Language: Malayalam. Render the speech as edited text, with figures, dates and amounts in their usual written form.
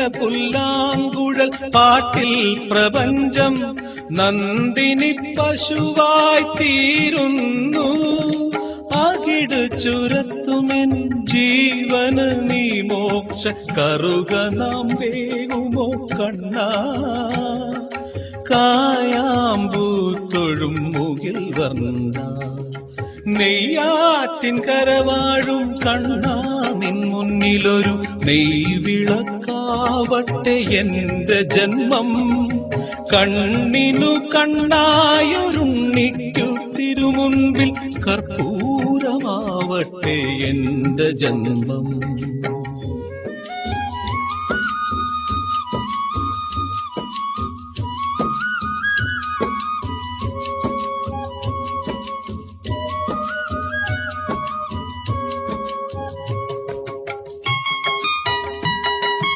പുല്ലാങ്കുഴൽ പാട്ടിൽ പ്രപഞ്ചം നന്ദിനി പശുവായി തീരുന്നു. അകിട് ചുരത്തുമെൻ ജീവന് നീ മോക്ഷ കറുക നാം വേകുമോ കണ്ണാ. കായാമ്പൂത്തൊഴും മുകിൽ വർണ്ണ നെയ്യാറ്റിൻ കരവാഴും കണ്ണാ. നിൻ മുന്നിലൊരു നെയ്വിളക്കാവട്ടെ എന്റെ ജന്മം. കണ്ണിനു കണ്ണായൊരുണ്ണിക്കു തിരുമുൻപിൽ കർപ്പൂരമാവട്ടെ എന്റെ ജന്മം.